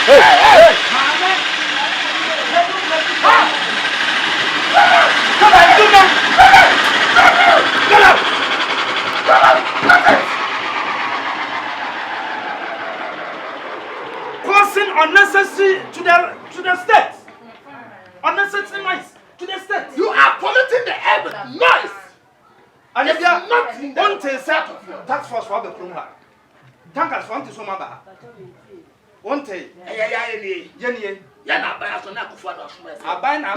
Causing unnecessary to the state. Unnecessary noise to the state. You are polluting the air with noise. And if you are not in the one set tax force for the Krumha. Tankers want to so maba. One day, Jenny, Yana by us on that for us. I buy now.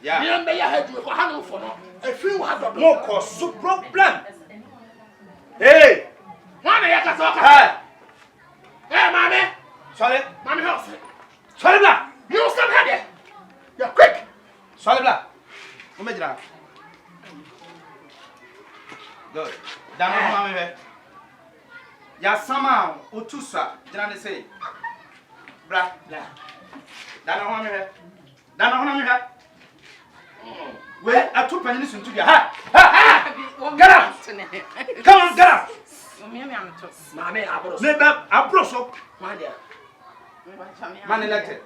Yeah, you may have to handle for a few hundred more cause problem. Hey, one I can talk. Hey, mammy. Sorry, Mammy house. sorry, black. You stand here. You're quick. Sorry, black. Umejira. Good. Dano mammy. Ya sama utusa. Jana say. Bra. Dano mammy. Dano mammy. Where I took pennies into your hat. Get up! Come on, get up! Mammy, I brought up. my dear. Man elected.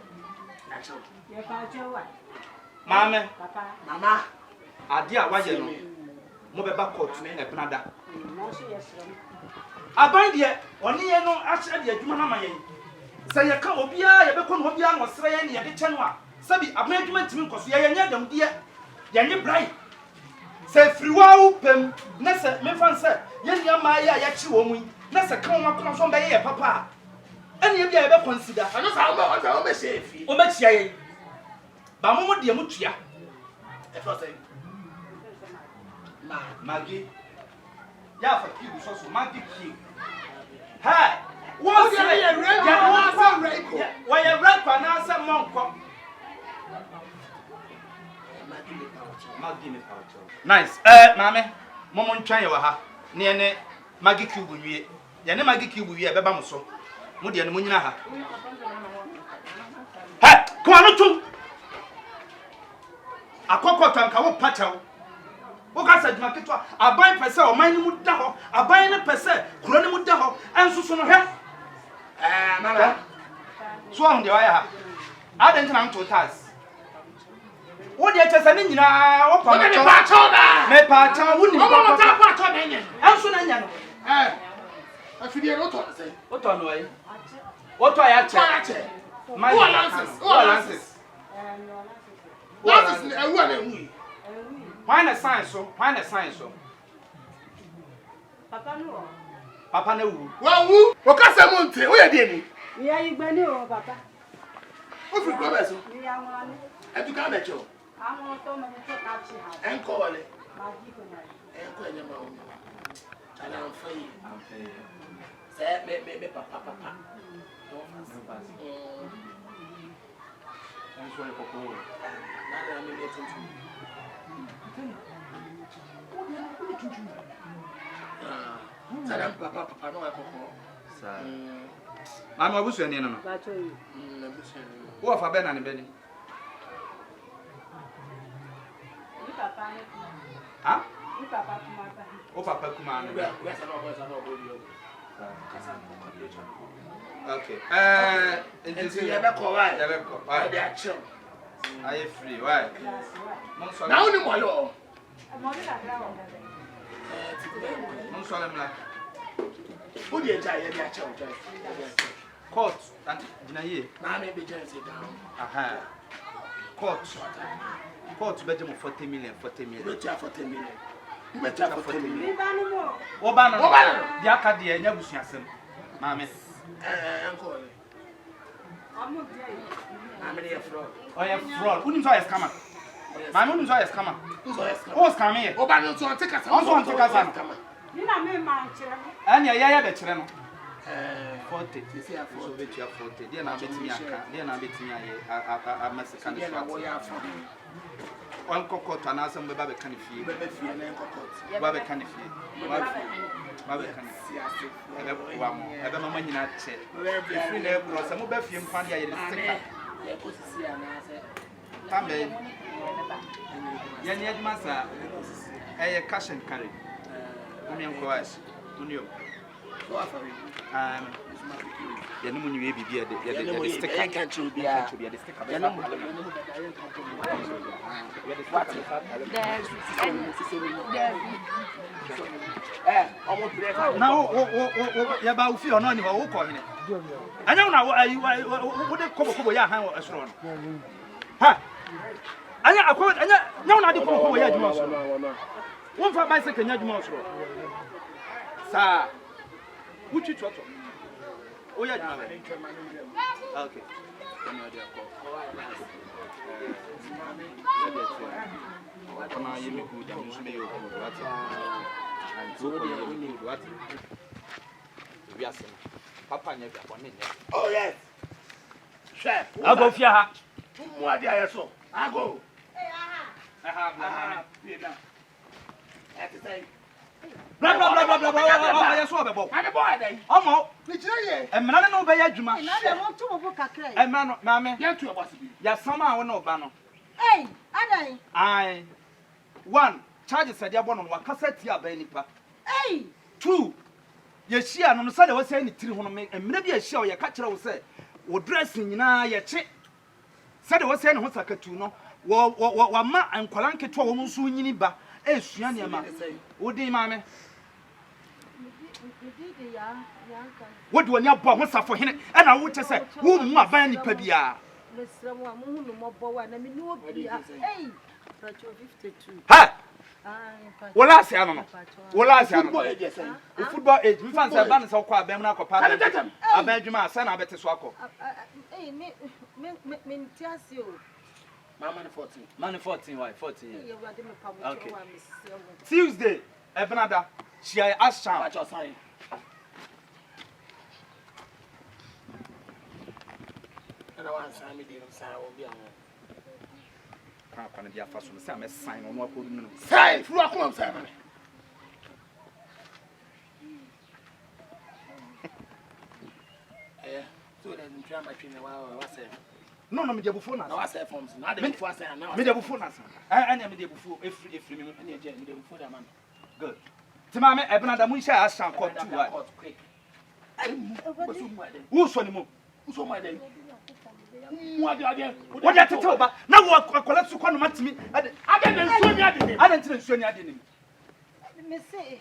Mamma, Mama, I dear, why you know? Move back court in a Canada. I bind here, 1 year no, actually, you mamma. Say, you can't be a become Hobian or Srayan, you get Chanwa. Sabi, a management to me because you are young, dear. You're bright. Say, free wow, Pem, Nessa, Memphis, Yan Maya, Yachi, Nessa, come on from the air, papa. Any of you ever consider? I know how much I almost say if you Omechi aye. Ba mo de mutua. if I say Maggie. Ya for kill so Maggie kill. Hey, what's you red? Why you red for now some monk? Maggie me pouch. Nice. Mama, momon twan ye wa ha. Ne ne Maggie kill bu wie. Ye ne Maggie kill bu wie e beba mo so. Mo de ne mo nyina ha. Hey, come on to. Akoko tanka wo patel. Wo ka sa djuma ketwa aban pese o man ni mu da ho, aban ne pese kuro ni mu da ho, enso so no he. Mama. So on de wa ya ha. Adan tina nto tax. Wo de chese ni nyina wo pa Me pa chona. me pa cha wo ni Mama ta pa chona enye. enso na nya no. Afidie no to say. Wo to no e. Wo to ya che. My Lances. Lances e wu na wu. Why na science so? Why na science so? Papa na wu. Wa wu. O ka se mo nte, o ye de ni. We are Igbani o papa. O fi go be so. We are one. E tu ka be cho. I want to make it Taxe house. Enko wale. Magic on Enko enye ma o. Ala am fayi. Say me papa. Enso e kokoro. Na me me tuntu. Sadam papa no e kokoro. Sa. Mama obusu eni no no. Ba cho you. Na busu ni. Wo fa be na ne be ni. Ni papa. Ha? Ni papa kuma ba. O papa kuma ne be. We sa no go dio. Okay. Enti ye be ko why? Ya be ko. Why dey chill? Are you free? Why? Mon so. Na oni mo yo. Mo ni la gra o. Mon so le mla. Who dey jai ye dey chill jai. Court and dina ye. Na me be jai sit down. Aha. Court be jemo 40 million. We try for 10 million. You better for 10 million. Ni ba no mo. Wo ba no. Di aka de enya busuasem. Mama. Enko wale. Amu dia yi. Na me dey fraud. Oh yeah, fraud. Who so is scammer? Mama who so is scammer? Who so is Who scammer here? Oba no so take us. On take us. Ni na me man kire mo. Anya ya be kire no. 40. This here So 40. bet you 40. Dia na betimi aka. Dia na betimi aye a Mexican Yeah, na wo shot. ya fraud. On kokota na asem be ba be kan fie. Be be fie na enko court. Ba be kan fie. Ba be kan. Siase. Ebe kwa mo. Ebe mama nyina che. Free na ebro se mo be fie mfa dia ye sticker. Yeah, put see na say. Tambe. Ya ni adma sa. Cash and carry. Mami enko as. Munio. Ya no munyi bi bia de stick I can't you be a stick. Now, ya ba ufi ono ni wo ko hene. Anya na wo de kobo ya han esoro no. Ha. Anya akwa anya nya na de kobo ya adwuma so. Won fa bicycle nya adwuma so. Sa. Wuchi toto. Oh yeah, okay. Oh yes. Chef. I go fear her. What do I so? I go. Blah blah blah blah blah blah. I saw the ball. I'm a boy then. Omo. Which is E mna no be ya dwuma. Na de won to mo kakra. E mna no maame. ya to boss bi. Ya sama a wo no ba no. Hey, adan. Ai. 1 charges ade abo no wakasa ti aba nipa. Hey. 2 ye hia no so de wo say ni tiri ho no mna bi a hia o ye ka kire wo say wo dress nyina ye che. Se de wo say ne ho sakatu no. Wa ma ankwala nketo wo nso nyini ba. E sua ne ma. Wo din maame. What do you want to say for him? And I would just say, who my van pabia? Ha! Well, I say, I don't know. Well, I say, football age, we fancy a band so quite Bemna Copa. I beg you, my son, I bet to swallow. Money 14, why 14? Okay. Tuesday, Ebenada, she asked Sam. I want to sign me the sign will be on. Can't be a fast one. Sam, sign on what would you sign? Through a club, Simon. So then, try my train a while. What's it? No, me dey before na. No, I say forms. Now dey before say now. Me dey before na. Anya me dey before if me me dey before that man. Good. Ti ma me Ebenada mu share asan court 2 why. Who so ni mo? Who so my dey? What dey tete ba? Na wo akola su kwa no matimi. Ade na nsuo ni ade ni. Ade nti na nsuo ni ade ni. Me say.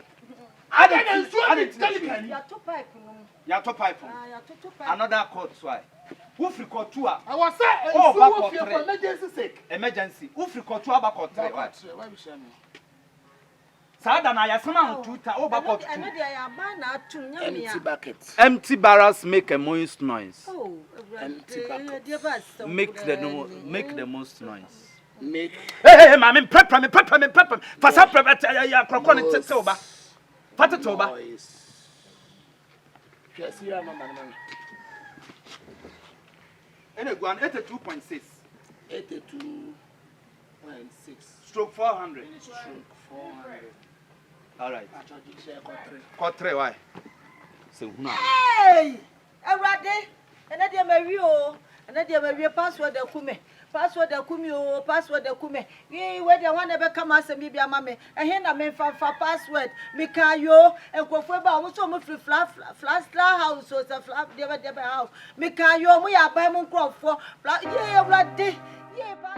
Ade na nsuo ni delicate. Ya to pipe no. Ya to pipe. Ya to pipe. Another court why. Who free court 2 ah? I was say oh for emergency sake. Emergency. Who free court 2 aba court 3 why? Why we share me? Sada na ya sama 2 ta o ba court 2. Empty bucket. Empty barrels make a most noise. Oh, empty bucket. Make the most noise. Make. Hey, mama, prepare me. Fasa prepare ya kroko ne tete oba. Fatete oba. Yes, you are mama. Ene guan 82.6. 82.6. Stroke 400. Stroke 400. All right. I charge you share Court 3 why? So who now? Hey! Awrade, ena dia mawi o. Ena dia mawi password akume. Password akumi o, password akume. We dey wan e be come asem bi ama me. Ehe na me fa password. Me kan yo, enkofo ba wo so mo free flat house o se flat dey house. Me kan yo mo ya ban mo nkrofo. Ye awrade. Ye ba